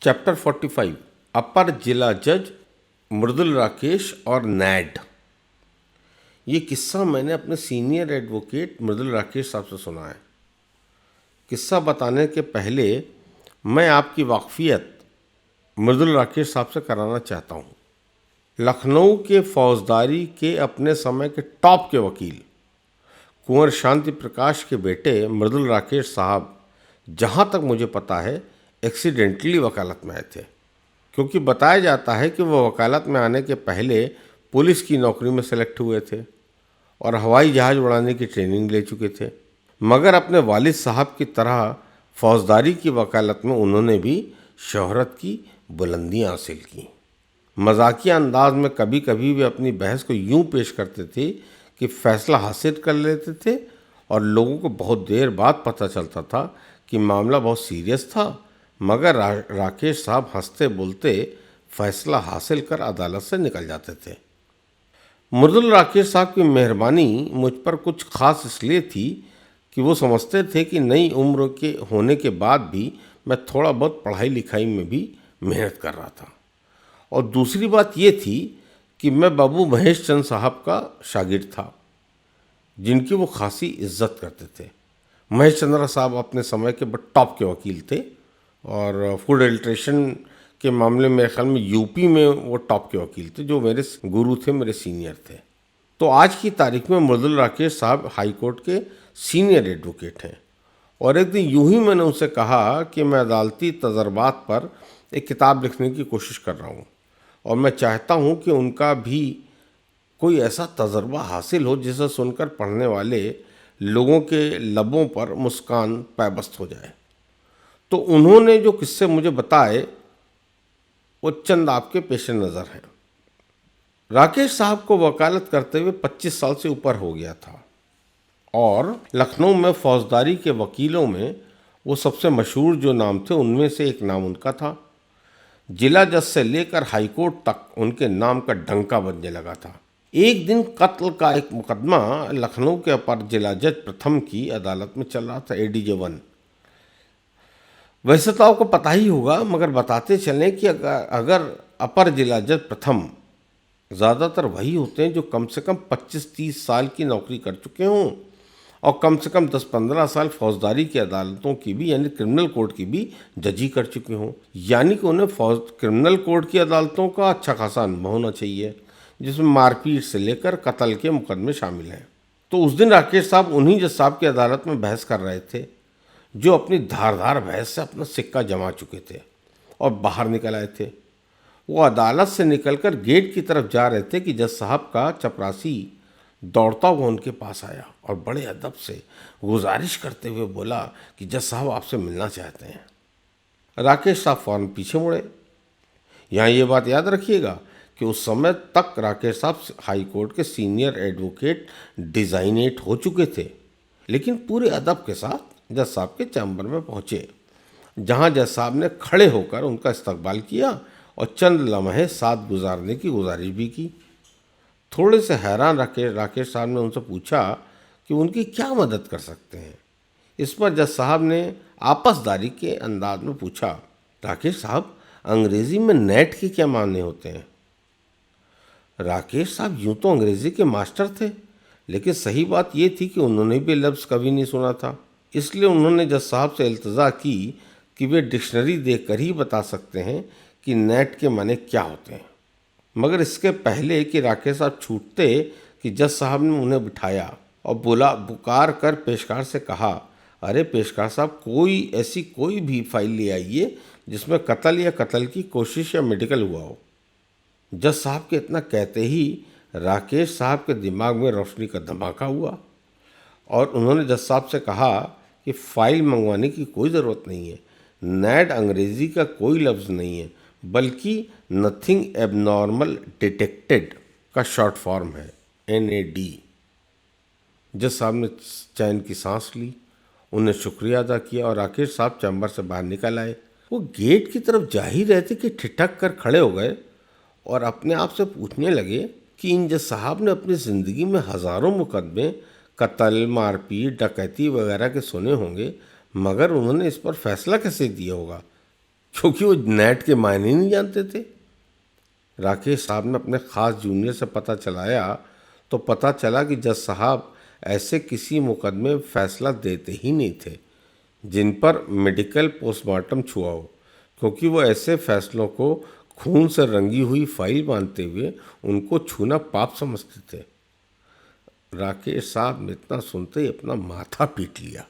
Chapter 45 अपर जिला जज मृदुल राकेश और नैड। ये किस्सा मैंने अपने सीनियर एडवोकेट मृदुल राकेश साहब से सुना है। किस्सा बताने के पहले मैं आपकी वाकफियत मृदुल राकेश साहब से कराना चाहता हूँ। लखनऊ के फौजदारी के अपने समय के टॉप के वकील कुंवर शांति प्रकाश के बेटे मृदुल राकेश साहब, जहाँ तक मुझे पता है, एक्सीडेंटली वकालत में आए थे, क्योंकि बताया जाता है कि वह वकालत में आने के पहले पुलिस की नौकरी में सेलेक्ट हुए थे और हवाई जहाज़ उड़ाने की ट्रेनिंग ले चुके थे। मगर अपने वालिद साहब की तरह फौजदारी की वकालत में उन्होंने भी शोहरत की बुलंदियां हासिल की। मजाकिया अंदाज में कभी कभी वे अपनी बहस को यूं पेश करते थे कि फैसला हासिल कर लेते थे और लोगों को बहुत देर बाद पता चलता था कि मामला बहुत सीरियस था, मगर राकेश साहब हंसते बोलते फैसला हासिल कर अदालत से निकल जाते थे। मृदुल राकेश साहब की मेहरबानी मुझ पर कुछ खास इसलिए थी कि वो समझते थे कि नई उम्र के होने के बाद भी मैं थोड़ा बहुत पढ़ाई लिखाई में भी मेहनत कर रहा था, और दूसरी बात ये थी कि मैं बाबू महेश चंद साहब का शागिर्द था, जिनकी वो खासी इज्जत करते थे। महेश चंद्रा साहब अपने समय के बड़े टॉप के वकील थे और फूड एडल्ट्रेशन के मामले में ख्याल में यूपी में वो टॉप के वकील थे, जो मेरे गुरु थे, मेरे सीनियर थे। तो आज की तारीख में मृदुल राकेश साहब हाई कोर्ट के सीनियर एडवोकेट हैं, और एक दिन यूं ही मैंने उनसे कहा कि मैं अदालती तजर्बात पर एक किताब लिखने की कोशिश कर रहा हूँ और मैं चाहता हूँ कि उनका भी कोई ऐसा तजर्बा हासिल हो जिसे सुनकर पढ़ने वाले लोगों के लबों पर मुस्कान पैबस्त हो जाए। तो उन्होंने जो किस्से मुझे बताए वो चंद आपके पेश नज़र हैं। राकेश साहब को वकालत करते हुए 25 साल से ऊपर हो गया था और लखनऊ में फौजदारी के वकीलों में वो सबसे मशहूर जो नाम थे उनमें से एक नाम उनका था। जिला जज से लेकर हाईकोर्ट तक उनके नाम का डंका बजने लगा था। एक दिन कत्ल का एक मुकदमा लखनऊ के अपर जिला जज प्रथम की अदालत में चल रहा था, ADJ 1। वैसे तो आपको पता ही होगा, मगर बताते चलें कि अगर अपर जिला जज प्रथम ज़्यादातर वही होते हैं जो कम से कम 25-30 साल की नौकरी कर चुके हों और कम से कम 10-15 साल फौजदारी की अदालतों की भी, यानी क्रिमिनल कोर्ट की भी जजी कर चुके हों। यानी कि उन्हें क्रिमिनल कोर्ट की अदालतों का अच्छा खासा अनुभव होना चाहिए, जिसमें मारपीट से लेकर कत्ल के मुकदमे शामिल हैं। तो उस दिन राकेश साहब उन्हीं जज साहब की अदालत में बहस कर रहे थे, जो अपनी धारदार बहस से अपना सिक्का जमा चुके थे और बाहर निकल आए थे। वो अदालत से निकलकर गेट की तरफ जा रहे थे कि जज साहब का चपरासी दौड़ता हुआ उनके पास आया और बड़े अदब से गुजारिश करते हुए बोला कि जज साहब आपसे मिलना चाहते हैं। राकेश साहब फौरन पीछे मुड़े। यहाँ ये बात याद रखिएगा कि उस समय तक राकेश साहब हाई कोर्ट के सीनियर एडवोकेट डिज़ाइनेट हो चुके थे, लेकिन पूरे अदब के साथ जज साहब के चैम्बर में पहुँचे, जहाँ जज साहब ने खड़े होकर उनका इस्तकबाल किया और चंद लम्हे साथ गुजारने की गुजारिश भी की। थोड़े से हैरान राकेश साहब ने उनसे पूछा कि उनकी क्या मदद कर सकते हैं। इस पर जज साहब ने आपसदारी के अंदाज में पूछा, राकेश साहब, अंग्रेज़ी में नेट के क्या मायने होते हैं? राकेश साहब यूं तो अंग्रेज़ी के मास्टर थे, लेकिन सही बात ये थी कि उन्होंने भी लफ्ज़ कभी नहीं सुना था। इसलिए उन्होंने जज साहब से इल्तजा की कि वे डिक्शनरी देखकर ही बता सकते हैं कि नेट के माने क्या होते हैं। मगर इसके पहले कि राकेश साहब छूटते कि जज साहब ने उन्हें बिठाया और पुकार कर पेशकार से कहा, अरे पेशकार साहब, ऐसी कोई भी फाइल ले आइए जिसमें कत्ल या कत्ल की कोशिश या मेडिकल हुआ हो। जज साहब के इतना कहते ही राकेश साहब के दिमाग में रोशनी का धमाका हुआ और उन्होंने जज साहब से कहा कि फ़ाइल मंगवाने की कोई ज़रूरत नहीं है। नेट अंग्रेज़ी का कोई लफ्ज़ नहीं है, बल्कि नथिंग एबनॉर्मल डिटेक्टेड का शॉर्ट फॉर्म है, NAD। जज साहब ने चैन की सांस ली, उन्हें शुक्रिया अदा किया और राकेश साहब चैम्बर से बाहर निकल आए। वो गेट की तरफ जा ही रहे थे कि ठिठक कर खड़े हो गए और अपने आप से पूछने लगे कि इन जज साहब ने अपनी ज़िंदगी में हज़ारों मुकदमे कत्ल, मारपीट, डकैती वगैरह के सुने होंगे, मगर उन्होंने इस पर फैसला कैसे दिया होगा? क्योंकि वो नेट के मायने ही नहीं जानते थे। राकेश साहब ने अपने ख़ास जूनियर से पता चलाया तो पता चला कि जज साहब ऐसे किसी मुकदमे में फैसला देते ही नहीं थे जिन पर मेडिकल पोस्टमार्टम छुआ हो, क्योंकि वो ऐसे फैसलों को खून से रंगी हुई फाइल मानते हुए उनको छूना पाप समझते थे। राकेश साहब ने इतना सुनते ही अपना माथा पीट लिया।